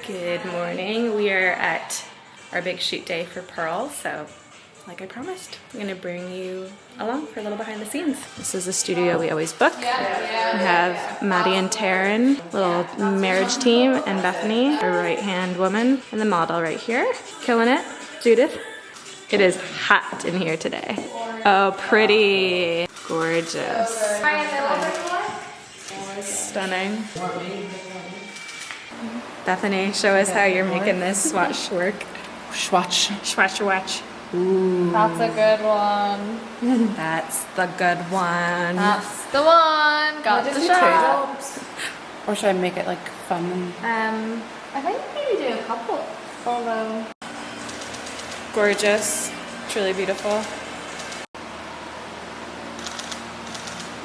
Good morning. We are at our big shoot day for Pearl, so like I promised, I'm gonna bring you along for a little behind the scenes. This is the studio we always book. We have Maddie and Taryn, little marriage team, and Bethany, our right-hand woman, and the model right here. Killing it, Judith. It is hot in here today. Oh, pretty. Gorgeous. Stunning. Bethany, show us how you're making this swatch work. Swatch. Swatch. Ooh. That's a good one. That's the good one. That's the one. Got the shot. Or should I make it like fun? I think maybe do a couple. Although. Gorgeous. Truly beautiful.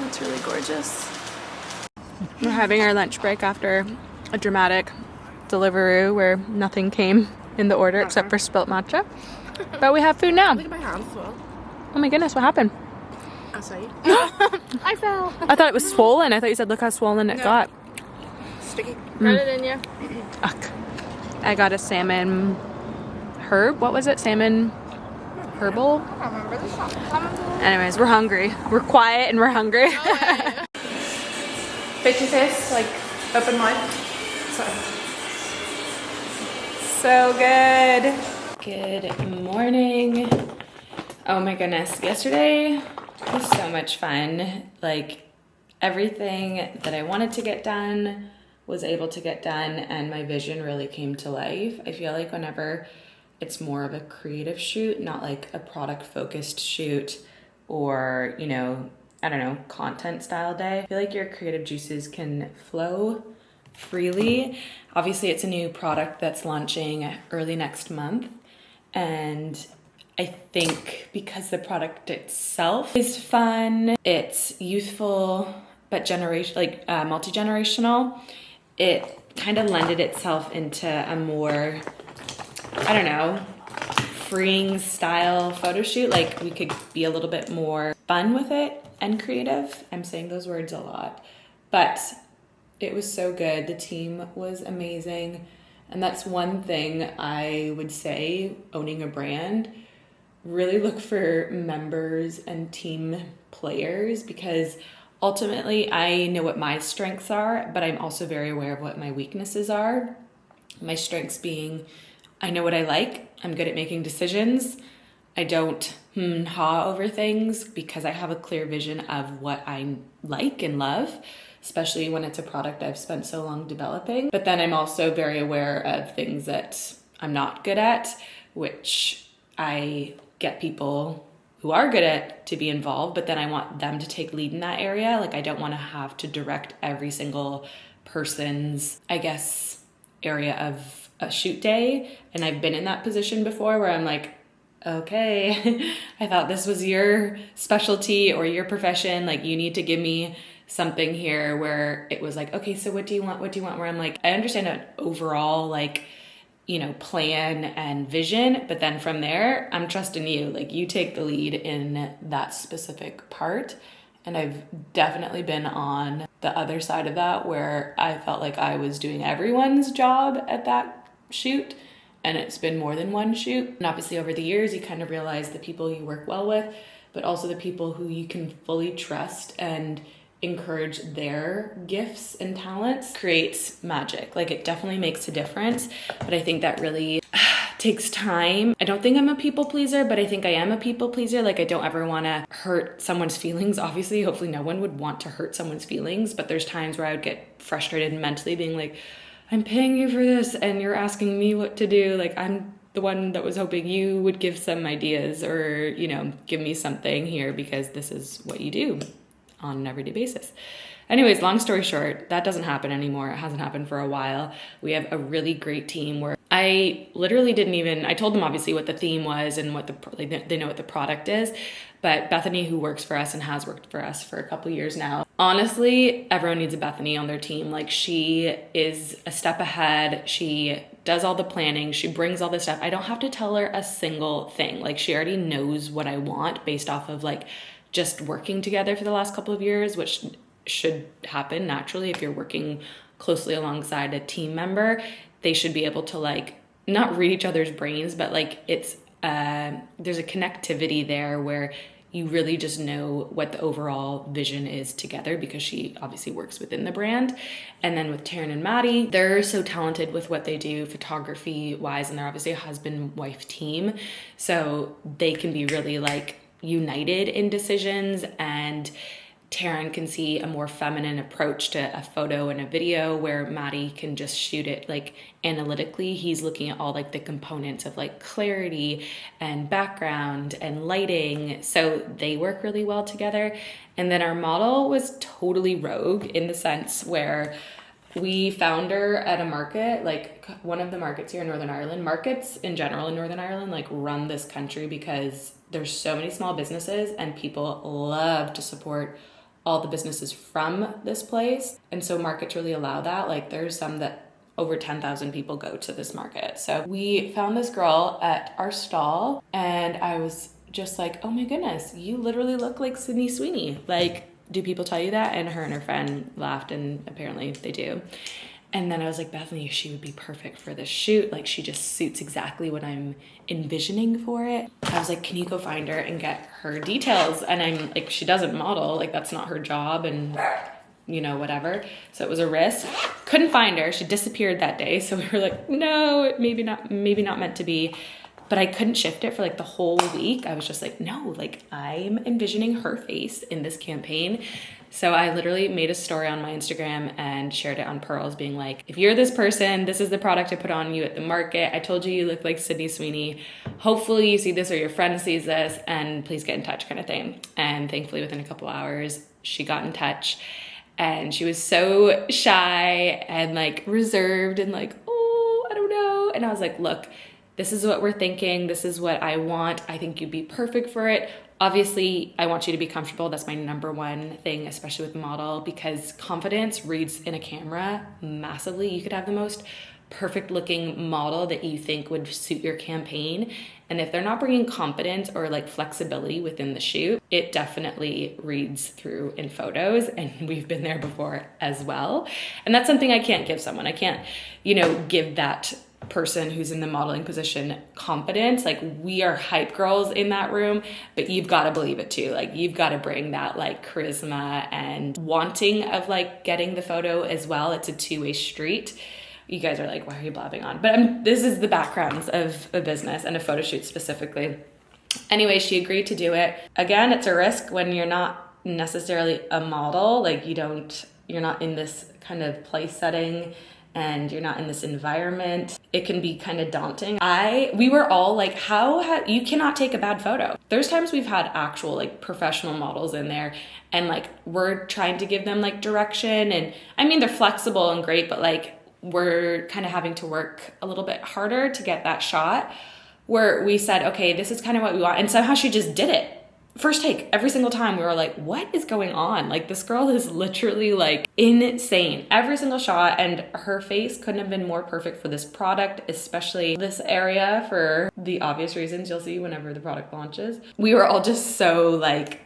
That's really gorgeous. We're having our lunch break after a dramatic Deliveroo where nothing came in the order except for spilt matcha. But we have food now. Look at my hands as well. Oh my goodness, what happened? Outside. I fell. I thought it was swollen. I thought you said look how swollen it got. Sticky. Got it in you. Ugh. I got a salmon herb. What was it? Salmon herbal? I don't remember the song. Anyways, we're hungry. We're quiet and we're hungry. Oh, yeah. Face to face, like open mouth. So good. Good morning. Oh my goodness, yesterday was so much fun. Like everything that I wanted to get done was able to get done and my vision really came to life. I feel like whenever it's more of a creative shoot, not like a product focused shoot or, you know, I don't know, content style day, I feel like your creative juices can flow freely. Obviously it's a new product that's launching early next month. And I think because the product itself is fun, it's youthful, but multi-generational, it kind of lended itself into a more, I don't know, freeing style photo shoot. Like we could be a little bit more fun with it and creative. I'm saying those words a lot, but it was so good. The team was amazing. And that's one thing I would say, owning a brand, really look for members and team players because ultimately I know what my strengths are, but I'm also very aware of what my weaknesses are. My strengths being, I know what I like. I'm good at making decisions. I don't ha over things because I have a clear vision of what I like and love, especially when it's a product I've spent so long developing. But then I'm also very aware of things that I'm not good at, which I get people who are good at to be involved, but then I want them to take lead in that area. Like I don't want to have to direct every single person's, I guess, area of a shoot day. And I've been in that position before where I'm like, okay, I thought this was your specialty or your profession. Like you need to give me something here where it was like, okay, so what do you want? What do you want? Where I'm like, I understand an overall, like, you know, plan and vision, but then from there, I'm trusting you. Like you take the lead in that specific part. And I've definitely been on the other side of that where I felt like I was doing everyone's job at that shoot. And it's been more than one shoot. And obviously over the years, you kind of realize the people you work well with, but also the people who you can fully trust and encourage their gifts and talents creates magic. Like it definitely makes a difference, but I think that really takes time. I don't think I'm a people pleaser, but I think I am a people pleaser. Like I don't ever want to hurt someone's feelings. Obviously, hopefully no one would want to hurt someone's feelings, but there's times where I would get frustrated mentally being like, I'm paying you for this and you're asking me what to do. Like I'm the one that was hoping you would give some ideas or, you know, give me something here because this is what you do on an everyday basis. Anyways, long story short, that doesn't happen anymore. It hasn't happened for a while. We have a really great team where I literally I told them obviously what the theme was and what they know what the product is, but Bethany, who works for us and has worked for us for a couple years now, honestly, everyone needs a Bethany on their team. Like she is a step ahead. She does all the planning. She brings all this stuff. I don't have to tell her a single thing. Like she already knows what I want based off of like just working together for the last couple of years, which should happen naturally if you're working closely alongside a team member. they should be able to like not read each other's brains, but like it's there's a connectivity there where you really just know what the overall vision is together, because she obviously works within the brand. And then with Taryn and Maddie, they're so talented with what they do photography wise, and they're obviously a husband-wife team. So they can be really like united in decisions, and Taryn can see a more feminine approach to a photo and a video, where Maddie can just shoot it like analytically. He's looking at all like the components of like clarity and background and lighting. So they work really well together. And then our model was totally rogue in the sense where we found her at a market, like one of the markets here in Northern Ireland. Markets in general in Northern Ireland like run this country because there's so many small businesses and people love to support all the businesses from this place. And so markets really allow that. Like there's some that over 10,000 people go to this market. So we found this girl at our stall and I was just like, oh my goodness, you literally look like Sydney Sweeney. Like, do people tell you that? And her friend laughed, and apparently they do. And then I was like, Bethany, she would be perfect for this shoot. Like she just suits exactly what I'm envisioning for it. I was like, can you go find her and get her details? And I'm like, she doesn't model, like that's not her job, and you know, whatever. So it was a risk. Couldn't find her. She disappeared that day. So we were like, no, maybe not meant to be. But I couldn't shift it for like the whole week. I was just like, no, like I'm envisioning her face in this campaign. So I literally made a story on my Instagram and shared it on Pearls, being like, if you're this person, this is the product I put on you at the market. I told you you look like Sydney Sweeney. Hopefully you see this or your friend sees this, and please get in touch, kind of thing. And thankfully within a couple hours, she got in touch, and she was so shy and like reserved and like, oh, I don't know. And I was like, look, this is what we're thinking. This is what I want. I think you'd be perfect for it. Obviously, I want you to be comfortable. That's my number one thing, especially with model, because confidence reads in a camera massively. You could have the most perfect looking model that you think would suit your campaign, and if they're not bringing confidence or like flexibility within the shoot, it definitely reads through in photos. And we've been there before as well. And that's something I can't give someone. I can't, give that person who's in the modeling position confidence. Like we are hype girls in that room, but you've got to believe it too. Like you've got to bring that like charisma and wanting of like getting the photo as well. It's a two-way street. You guys are like, why are you blabbing on? But this is the backgrounds of a business and a photo shoot specifically. Anyway, she agreed to do it. Again, it's a risk when you're not necessarily a model. Like you're not in this kind of place setting, and you're not in this environment. It can be kind of daunting. We were all like, you cannot take a bad photo. There's times we've had actual like professional models in there, and like we're trying to give them like direction, and I mean they're flexible and great, but like we're kind of having to work a little bit harder to get that shot where we said, okay, this is kind of what we want, and somehow she just did it. First take, every single time we were like, what is going on? Like this girl is literally like insane. Every single shot, and her face couldn't have been more perfect for this product, especially this area, for the obvious reasons you'll see whenever the product launches. We were all just so like,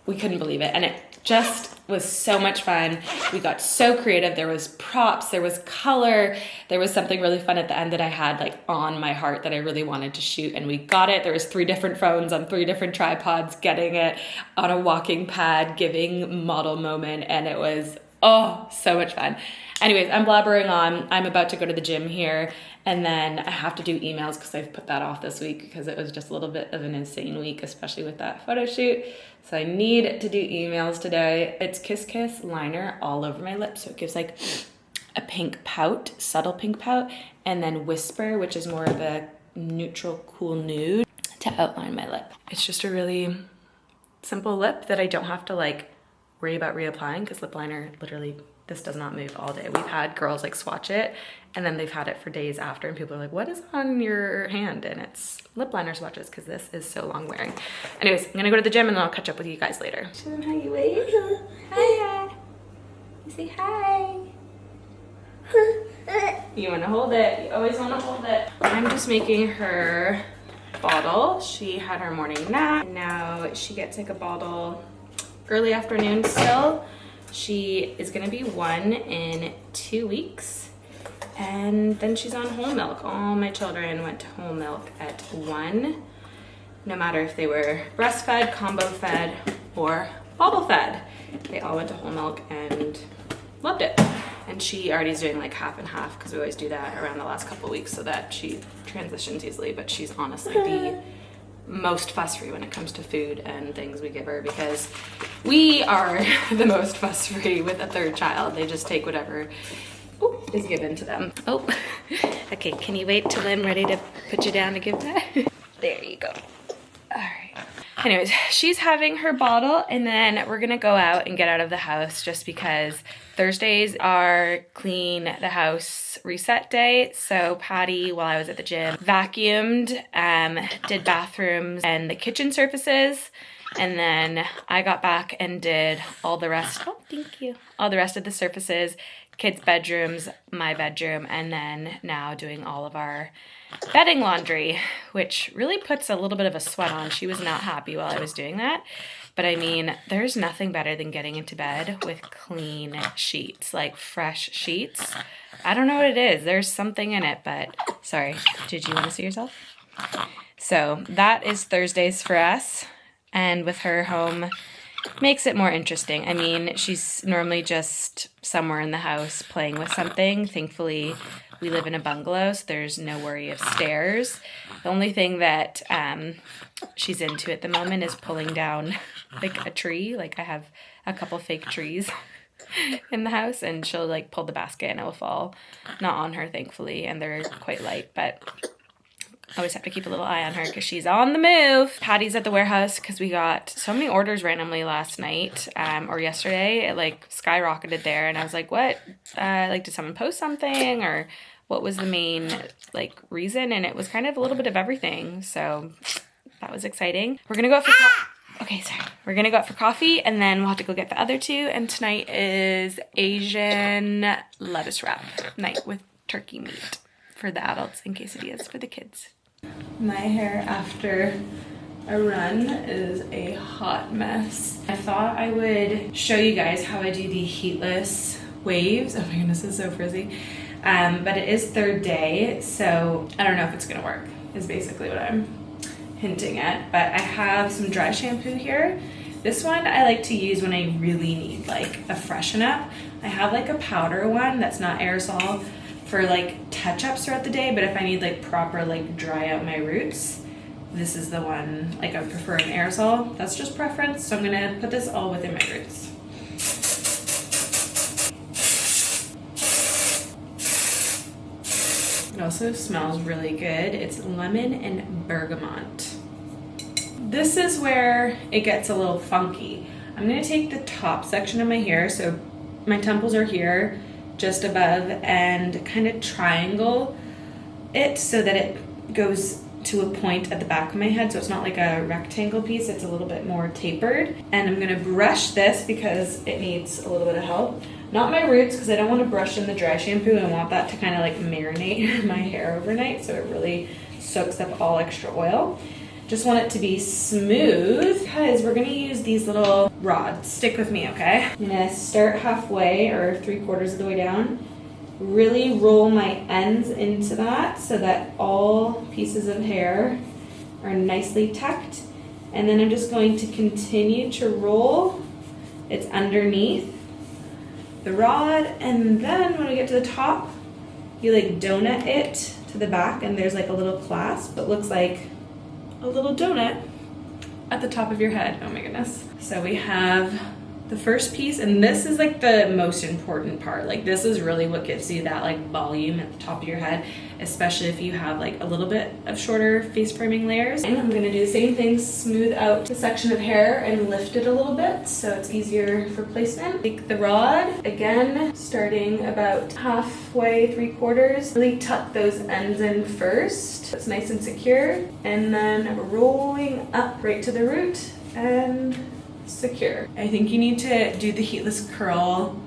we couldn't believe it. And it just was so much fun. We got so creative. There was props, there was color, there was something really fun at the end that I had like on my heart that I really wanted to shoot, and we got it. There was 3 different phones on 3 different tripods, getting it on a walking pad, giving model moment, and it was, so much fun. Anyways, I'm blabbering on. I'm about to go to the gym here, and then I have to do emails because I've put that off this week because it was just a little bit of an insane week, especially with that photo shoot. So I need to do emails today. It's Kiss Kiss liner all over my lips, so it gives like a pink pout, subtle pink pout, and then Whisper, which is more of a neutral, cool nude to outline my lip. It's just a really simple lip that I don't have to like worry about reapplying, because lip liner literally, this does not move all day. We've had girls like swatch it and then they've had it for days after, and people are like, what is on your hand? And it's lip liner swatches, because this is so long wearing. Anyways, I'm gonna go to the gym and then I'll catch up with you guys later. Show them how you wave. Hi. You say hi. You wanna hold it. You always wanna hold it. I'm just making her bottle. She had her morning nap. Now she gets like a bottle early afternoon still. She is gonna be 1 in 2 weeks. And then she's on whole milk. All my children went to whole milk at 1, no matter if they were breastfed, combo fed, or bottle fed. They all went to whole milk and loved it. And she already is doing like half and half, because we always do that around the last couple of weeks so that she transitions easily. But she's honestly the most fuss-free when it comes to food and things we give her, because we are the most fuss-free with a third child. They just take whatever is given to them. Oh, okay, can you wait till I'm ready to put you down to give that? There you go. All right. Anyways, she's having her bottle, and then we're gonna go out and get out of the house, just because Thursdays are clean the house reset day. So Patty, while I was at the gym, vacuumed, did bathrooms and the kitchen surfaces. And then I got back and did all the rest. Oh, thank you. All the rest of the surfaces, kids' bedrooms, my bedroom, and then now doing all of our bedding laundry, which really puts a little bit of a sweat on. She was not happy while I was doing that. But I mean, there's nothing better than getting into bed with clean sheets, like fresh sheets. I don't know what it is. There's something in it, but sorry. Did you want to see yourself? So that is Thursdays for us. And with her home, makes it more interesting. I mean, she's normally just somewhere in the house playing with something. Thankfully, we live in a bungalow, so there's no worry of stairs. The only thing that she's into at the moment is pulling down like a tree. Like I have a couple fake trees in the house, and she'll like pull the basket and it will fall. Not on her, thankfully, and they're quite light, but I always have to keep a little eye on her because she's on the move. Patty's at the warehouse because we got so many orders randomly last night or yesterday. It like skyrocketed there, and I was like, what? Like, did someone post something, or what was the main like reason? And it was kind of a little bit of everything. So that was exciting. We're gonna go out for okay, sorry. We're gonna go out for coffee, and then we'll have to go get the other two. And tonight is Asian lettuce wrap night with turkey meat for the adults and quesadillas for the kids. My hair after a run is a hot mess. I thought I would show you guys how I do the heatless waves. Oh my goodness, it's so frizzy. But it is third day, so I don't know if it's gonna work, is basically what I'm hinting at. But I have some dry shampoo here. This one I like to use when I really need like a freshen up. I have like a powder one that's not aerosol for like touch-ups throughout the day, but if I need like proper like dry out my roots, this is the one. Like I prefer an aerosol. That's just preference, so I'm gonna put this all within my roots. It also smells really good. It's lemon and bergamot. This is where it gets a little funky. I'm gonna take the top section of my hair, so my temples are here, just above, and kind of triangle it so that it goes to a point at the back of my head, so it's not like a rectangle piece, it's a little bit more tapered. And I'm gonna brush this because it needs a little bit of help. Not my roots, because I don't want to brush in the dry shampoo. I want that to kind of like marinate my hair overnight so it really soaks up all extra oil. Just want it to be smooth, because we're gonna use these little rods. Stick with me, okay? I'm gonna start halfway or 3/4 of the way down. Really roll my ends into that so that all pieces of hair are nicely tucked. And then I'm just going to continue to roll. It's underneath the rod, and then when we get to the top, you like donut it to the back, and there's like a little clasp that looks like a little donut at the top of your head. Oh my goodness. So we have the first piece, and this is like the most important part. Like this is really what gives you that like volume at the top of your head, especially if you have like a little bit of shorter face framing layers. And I'm gonna do the same thing, smooth out the section of hair and lift it a little bit so it's easier for placement. Take the rod, again, starting about halfway, 3/4. Really tuck those ends in first. So it's nice and secure. And then rolling up right to the root and secure. I think you need to do the heatless curl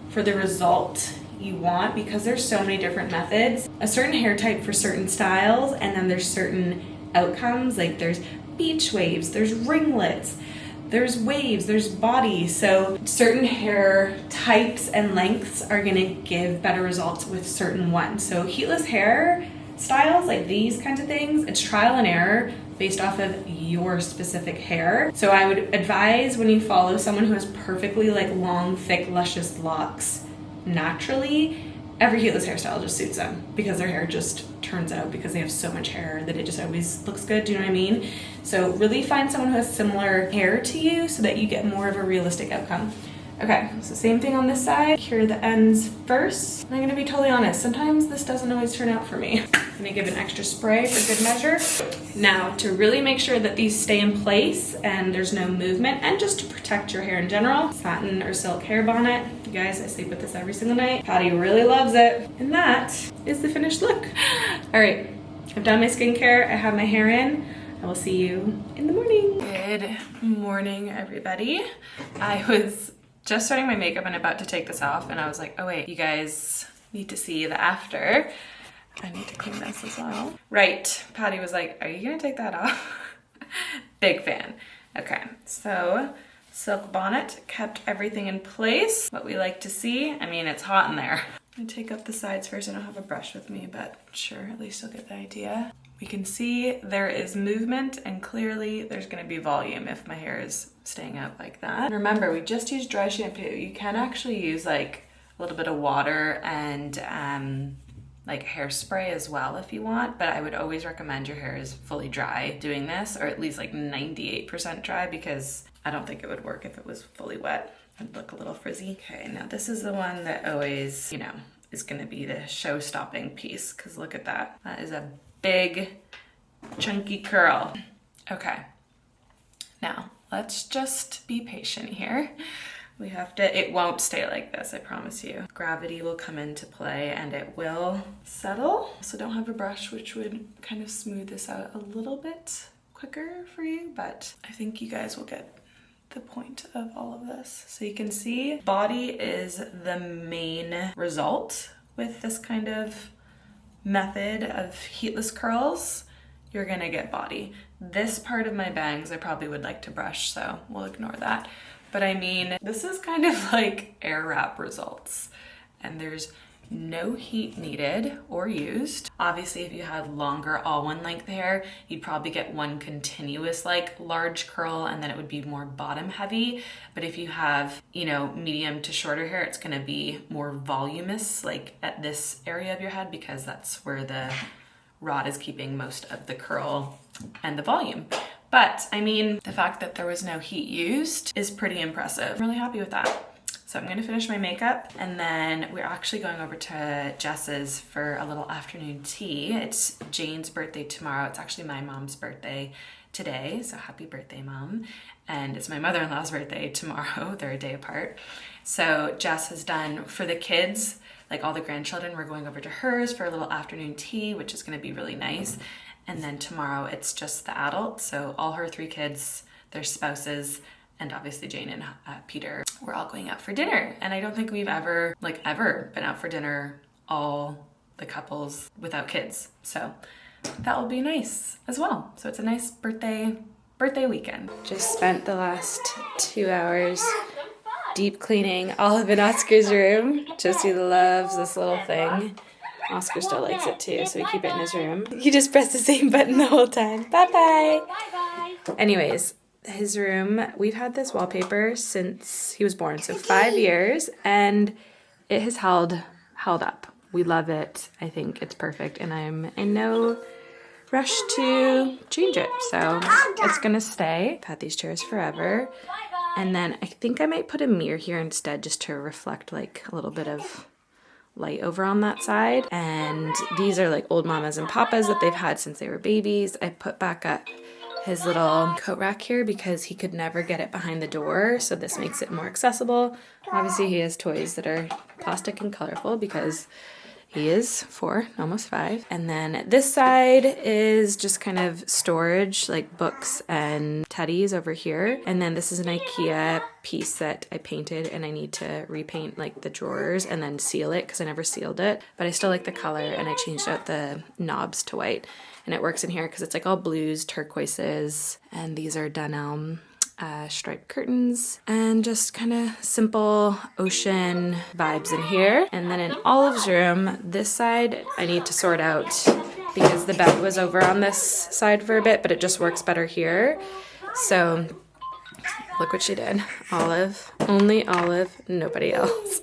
for the result you want, because there's so many different methods. A certain hair type for certain styles, and then there's certain outcomes. Like there's beach waves, there's ringlets, there's waves, there's body. So certain hair types and lengths are gonna give better results with certain ones. So heatless hair styles, like these kinds of things, it's trial and error based off of your specific hair. So I would advise when you follow someone who has perfectly like long, thick, luscious locks naturally, every heatless hairstyle just suits them because their hair just turns out because they have so much hair that it just always looks good. Do you know what I mean? So really find someone who has similar hair to you so that you get more of a realistic outcome. Okay, so same thing on this side. Cure the ends first. I'm gonna be totally honest, sometimes this doesn't always turn out for me. I'm gonna give an extra spray for good measure. Now, to really make sure that these stay in place and there's no movement, and just to protect your hair in general, satin or silk hair bonnet. You guys, I sleep with this every single night. Patty really loves it. And that is the finished look. All right, I've done my skincare, I have my hair in. I will see you in the morning. Good morning, everybody. I was just starting my makeup and about to take this off, and I was like, oh wait, you guys need to see the after. I need to clean this as well. Right, Patty was like, are you gonna take that off? Big fan. Okay, so silk bonnet kept everything in place, what we like to see. I mean, it's hot in there. I'm gonna take up the sides first. I don't have a brush with me, but sure, at least you'll get the idea. We can see there is movement, and clearly there's gonna be volume if my hair is staying out like that. And remember, we just used dry shampoo. You can actually use like a little bit of water and like hairspray as well if you want, but I would always recommend your hair is fully dry doing this, or at least like 98% dry, because I don't think it would work if it was fully wet. It'd look a little frizzy. Okay, now this is the one that always, you know, is gonna be the show-stopping piece, because look at that. That is a big, chunky curl. Okay, now let's just be patient here. We have to, it won't stay like this, I promise you. Gravity will come into play and it will settle. So don't have a brush, which would kind of smooth this out a little bit quicker for you, but I think you guys will get the point of all of this. So you can see body is the main result with this kind of method of heatless curls. You're gonna get body. This part of my bangs I probably would like to brush, so we'll ignore that. But I mean, this is kind of like air wrap results, and there's no heat needed or used. Obviously, if you had longer all one length hair, you'd probably get one continuous like large curl, and then it would be more bottom heavy. But if you have, you know, medium to shorter hair, it's gonna be more voluminous like at this area of your head, because that's where the rod is keeping most of the curl and the volume. But I mean, the fact that there was no heat used is pretty impressive. I'm really happy with that. So I'm gonna finish my makeup, and then we're actually going over to Jess's for a little afternoon tea. It's Jane's birthday tomorrow. It's actually my mom's birthday today, so happy birthday, Mom. And it's my mother-in-law's birthday tomorrow. They're a day apart. So Jess has done for the kids, like all the grandchildren, we're going over to hers for a little afternoon tea, which is gonna be really nice. And then tomorrow it's just the adults, so all her 3 kids, their spouses, and obviously Jane and Peter, we're all going out for dinner. And I don't think we've ever been out for dinner, all the couples without kids. So that will be nice as well. So it's a nice birthday weekend. Just spent the last 2 hours deep cleaning all of in Oscar's room. Josie loves this little thing. Oscar still likes it too, so we keep it in his room. He just pressed the same button the whole time. Bye-bye. Bye-bye. Anyways, his room, we've had this wallpaper since he was born, so 5 years, and it has held up. We love it. I think it's perfect, and I'm in no rush to change it, so it's gonna stay. I've had these chairs forever. And then I think I might put a mirror here instead, just to reflect like a little bit of light over on that side. And these are like old mamas and papas that they've had since they were babies. I put back up his little coat rack here because he could never get it behind the door, so this makes it more accessible. Obviously he has toys that are plastic and colorful because he is 4, almost 5. And then this side is just kind of storage, like books and teddies over here. And then this is an IKEA piece that I painted, and I need to repaint like the drawers and then seal it because I never sealed it. But I still like the color, and I changed out the knobs to white. And it works in here because it's like all blues, turquoises, and these are Dunelm striped curtains, and just kind of simple ocean vibes in here. And then in Olive's room, this side I need to sort out because the bed was over on this side for a bit, but it just works better here. So look what she did. Olive, only Olive, nobody else.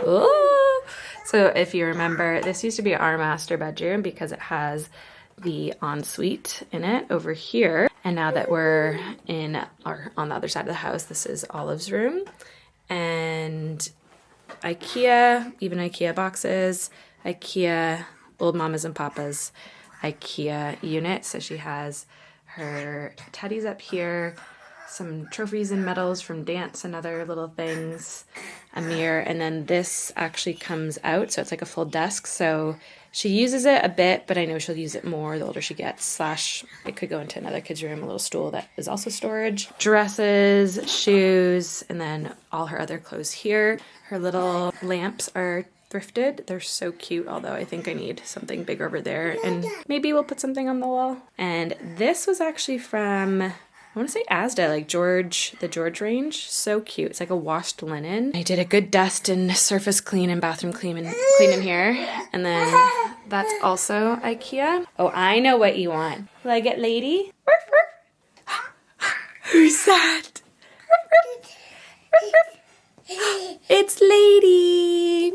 Ooh. So if you remember, this used to be our master bedroom because it has the ensuite in it over here. And now that we're in or on the other side of the house, this is Olive's room. And IKEA, even IKEA boxes, IKEA old mamas and papas, IKEA unit. So she has her teddies up here, some trophies and medals from dance and other little things, a mirror, and then this actually comes out, so it's like a full desk. So she uses it a bit, but I know she'll use it more the older she gets, / it could go into another kid's room, a little stool that is also storage. Dresses, shoes, and then all her other clothes here. Her little lamps are thrifted. They're so cute, although I think I need something big over there, and maybe we'll put something on the wall. And this was actually from, I want to say Asda, like the George range. So cute. It's like a washed linen. I did a good dust and surface clean and bathroom clean in here. And then that's also IKEA. Oh, I know what you want. Will I get Lady? Who's that? It's Lady.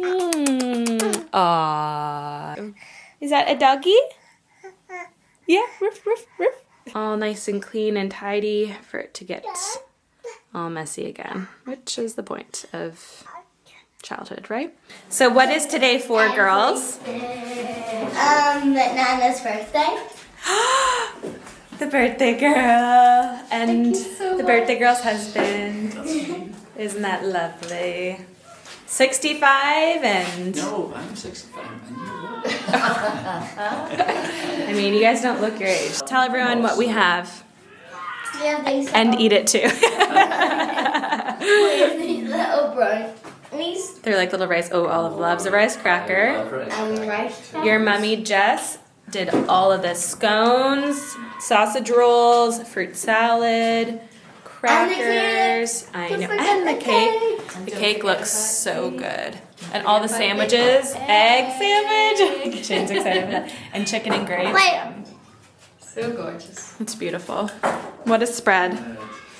Aww. Is that a doggy? Yeah. Ruff, ruff, ruff. All nice and clean and tidy for it to get all messy again, which is the point of childhood, right? So what is today for, girls? Nana's birthday. The birthday girl and the birthday girl's husband. Isn't that lovely? 65 and... No, I'm 65 and you look. I mean, you guys don't look your age. Tell everyone what we have. We have these And eat it too. these little brownies. They're like little rice. Oh, Olive loves a rice cracker. Rice. Your mummy Jess did all of the scones, sausage rolls, fruit salad, crackers. I know. And the cake. The cake looks so good. And all the sandwiches. Egg sandwich. Shane's excited for that. And chicken and gravy. Wait. So gorgeous. It's beautiful. What a spread.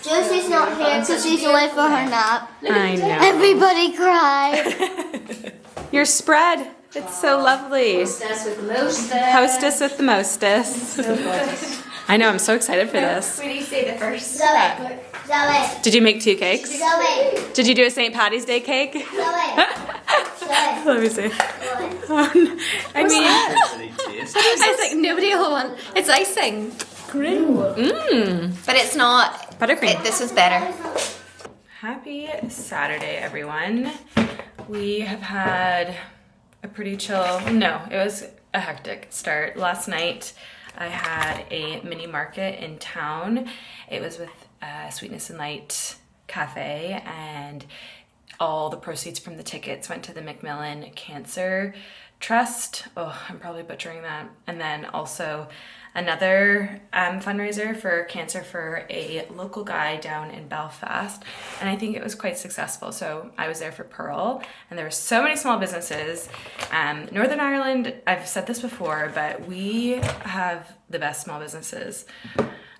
Josie's not here because she's away for her nap. I know. Everybody cried. Your spread. It's so lovely. Hostess with the mostest. Hostess with the mostest. So gorgeous. I know, I'm so excited for this. What do you say the first? Zoe. Did you make 2 cakes? Zoe. Did you do a St. Patty's Day cake? Zoe. Let me see. Oh, no. I mean, I was like, nobody will want. It's icing, but it's not. Buttercream. This was better. Happy Saturday, everyone. We have had a pretty chill, no, it was a hectic start. Last night, I had a mini market in town. It was with Sweetness and Light Cafe, and all the proceeds from the tickets went to the Macmillan Cancer Trust. Oh, I'm probably butchering that. And then also another fundraiser for cancer for a local guy down in Belfast. And I think it was quite successful. So I was there for Pearl, and there were so many small businesses. Northern Ireland, I've said this before, but we have the best small businesses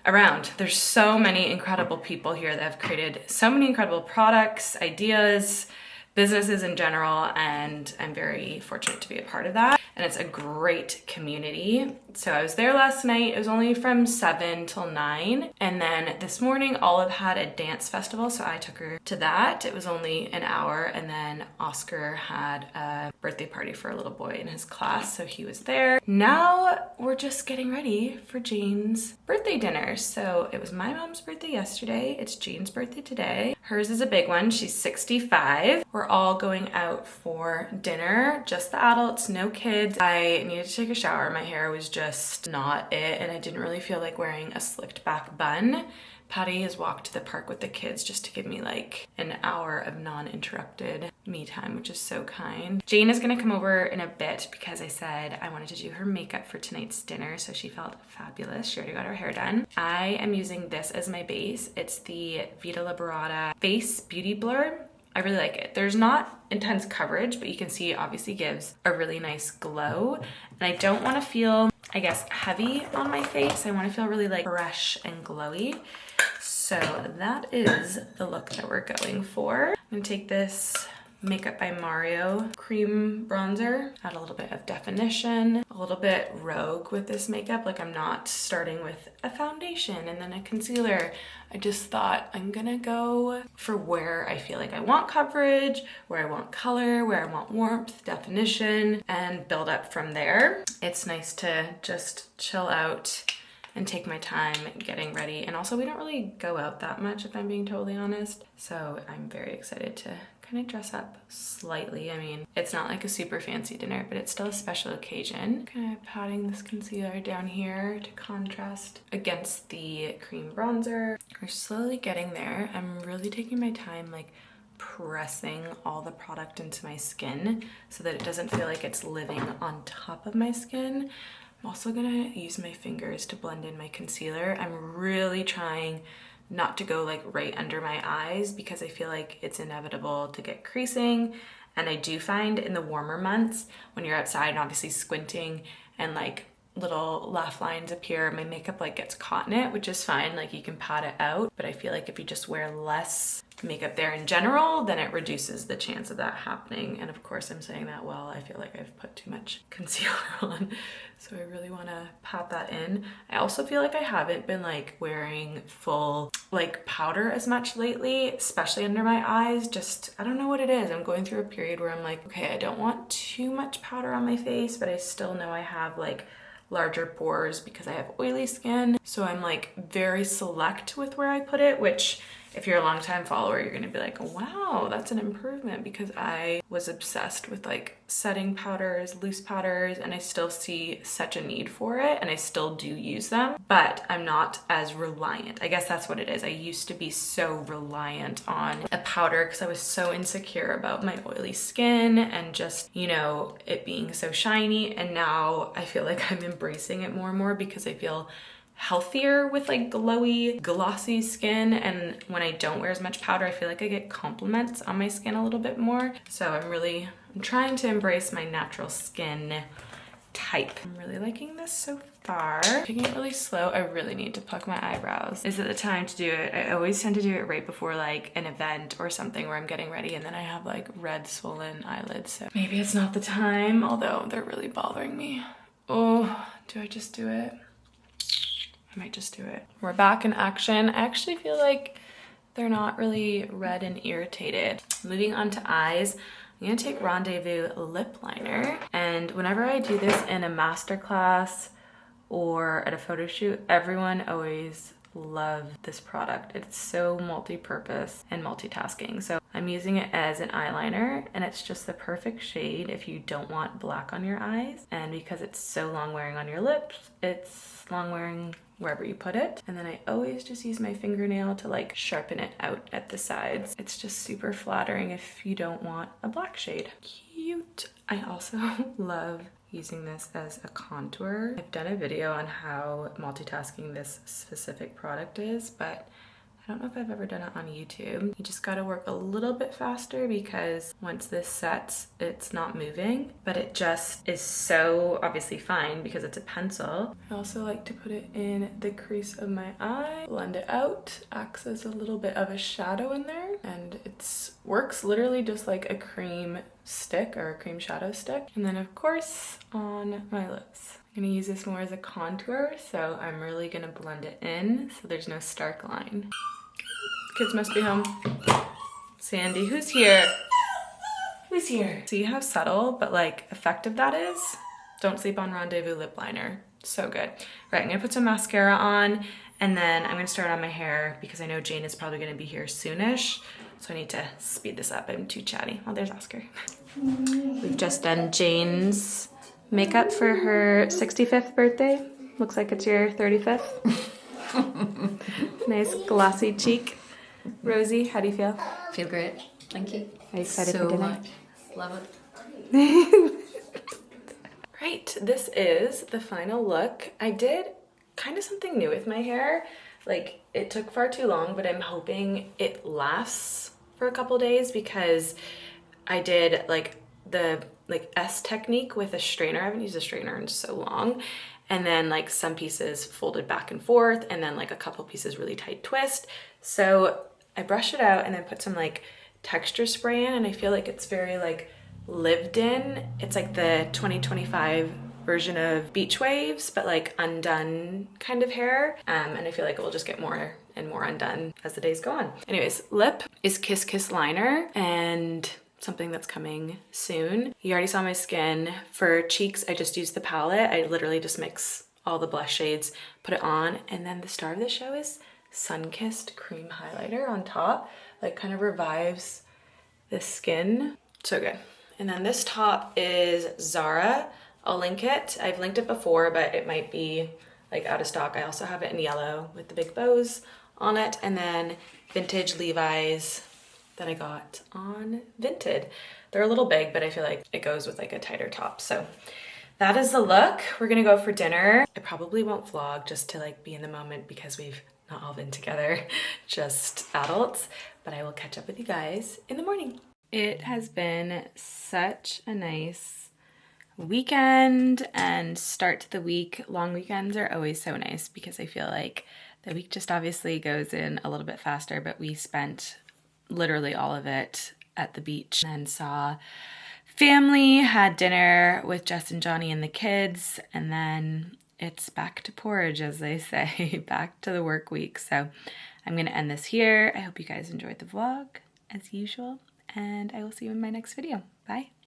around. There's so many incredible people here that have created so many incredible products, ideas, businesses in general, and I'm very fortunate to be a part of that. And it's a great community. So I was there last night. It was only from 7 till 9. And then this morning, Olive had a dance festival, so I took her to that. It was only an hour. And then Oscar had a birthday party for a little boy in his class, so he was there. Now we're just getting ready for Jane's birthday dinner. So it was my mom's birthday yesterday. It's Jane's birthday today. Hers is a big one. She's 65. We're We're all going out for dinner, just the adults, no kids. I needed to take a shower. My hair was just not it, and I didn't really feel like wearing a slicked back bun. Patty has walked to the park with the kids just to give me like an hour of non-interrupted me time, which is so kind. Jane is gonna come over in a bit because I said I wanted to do her makeup for tonight's dinner, so she felt fabulous. She already got her hair done. I am using this as my base. It's the Vita Liberata Face Beauty Blur. I really like it. There's not intense coverage, but you can see it obviously gives a really nice glow. And I don't want to feel, I guess, heavy on my face. I want to feel really like fresh and glowy. So that is the look that we're going for. I'm gonna take this Makeup by Mario cream bronzer, add a little bit of definition, a little bit rogue with this makeup. Like, I'm not starting with a foundation and then a concealer. I just thought I'm gonna go for where I feel like I want coverage, where I want color, where I want warmth, definition, and build up from there. It's nice to just chill out and take my time getting ready. And also, we don't really go out that much, if I'm being totally honest. So I'm very excited to kind of dress up slightly. I mean, it's not like a super fancy dinner, but it's still a special occasion. Kind of patting this concealer down here to contrast against the cream bronzer. We're slowly getting there. I'm really taking my time, like pressing all the product into my skin so that it doesn't feel like it's living on top of my skin. I'm also gonna use my fingers to blend in my concealer. I'm really trying not to go like right under my eyes because I feel like it's inevitable to get creasing. And I do find in the warmer months when you're outside and obviously squinting and like little laugh lines appear, my makeup like gets caught in it, which is fine. Like, you can pat it out, but I feel like if you just wear less makeup there in general, then it reduces the chance of that happening. And of course, I'm saying that while I feel like I've put too much concealer on, so I really want to pat that in. I also feel like I haven't been like wearing full like powder as much lately, especially under my eyes. Just, I don't know what it is. I'm going through a period where I'm like, okay, I don't want too much powder on my face, but I still know I have like larger pores because I have oily skin. So I'm like very select with where I put it, which if you're a longtime follower, you're gonna be like, wow, that's an improvement, because I was obsessed with like setting powders, loose powders, and I still see such a need for it, and I still do use them, but I'm not as reliant. I guess that's what it is. I used to be so reliant on a powder because I was so insecure about my oily skin and just, you know, it being so shiny, and now I feel like I'm embracing it more and more because I feel healthier with like glowy, glossy skin, and when I don't wear as much powder, I feel like I get compliments on my skin a little bit more. So I'm trying to embrace my natural skin type. I'm really liking this so far. Taking it really slow. I really need to pluck my eyebrows. Is it the time to do it? I always tend to do it right before like an event or something where I'm getting ready, and then I have like red swollen eyelids. So maybe it's not the time, although they're really bothering me. Oh, do I just do it? I might just do it. We're back in action. I actually feel like they're not really red and irritated. Moving on to eyes, I'm gonna take Rendezvous Lip Liner. And whenever I do this in a masterclass or at a photo shoot, everyone always loves this product. It's so multi-purpose and multitasking. So I'm using it as an eyeliner, and it's just the perfect shade if you don't want black on your eyes. And because it's so long wearing on your lips, it's long wearing wherever you put it. And then I always just use my fingernail to like sharpen it out at the sides. It's just super flattering if you don't want a black shade. Cute. I also love using this as a contour. I've done a video on how multitasking this specific product is, but I don't know if I've ever done it on YouTube. You just gotta work a little bit faster because once this sets, it's not moving, but it just is so obviously fine because it's a pencil. I also like to put it in the crease of my eye, blend it out, acts as a little bit of a shadow in there, and it works literally just like a cream stick or a cream shadow stick. And then of course on my lips. I'm gonna use this more as a contour, so I'm really gonna blend it in so there's no stark line. Kids must be home. Sandy, who's here? Who's here? See how subtle but like effective that is? Don't sleep on Rendezvous Lip Liner. So good. Right, I'm gonna put some mascara on, and then I'm gonna start on my hair because I know Jane is probably gonna be here soonish. So I need to speed this up. I'm too chatty. Oh, there's Oscar. We've just done Jane's makeup for her 65th birthday. Looks like it's your 35th. Nice glossy cheek. Rosie, how do you feel? Feel great. Thank you. Are you excited So for dinner? much. Love it. Right, this is the final look. I did kind of something new with my hair. Like, it took far too long, but I'm hoping it lasts for a couple days because I did like the S technique with a strainer. I haven't used a strainer in so long. And then like some pieces folded back and forth, and then like a couple pieces really tight twist. So I brushed it out and then put some like texture spray in, and I feel like it's very like lived in. It's like the 2025 version of Beach Waves, but like undone kind of hair. And I feel like it will just get more and more undone as the days go on. Anyways, lip is Kiss Kiss Liner, and something that's coming soon. You already saw my skin. For cheeks, I just used the palette. I literally just mix all the blush shades, put it on, and then the star of the show is Sun-Kissed Cream Highlighter on top. Like kind of revives the skin. So good. And then this top is Zara. I'll link it. I've linked it before, but it might be like out of stock. I also have it in yellow with the big bows on it. And then vintage Levi's that I got on Vinted. They're a little big, but I feel like it goes with like a tighter top. So that is the look. We're gonna go for dinner. I probably won't vlog just to like be in the moment because we've not all been together, just adults, but I will catch up with you guys in the morning. It has been such a nice weekend and start to the week. Long weekends are always so nice because I feel like the week just obviously goes in a little bit faster, but we spent literally all of it at the beach and saw family, had dinner with Jess and Johnny and the kids, and then it's back to porridge, as they say, back to the work week. So I'm going to end this here. I hope you guys enjoyed the vlog as usual, and I will see you in my next video. Bye.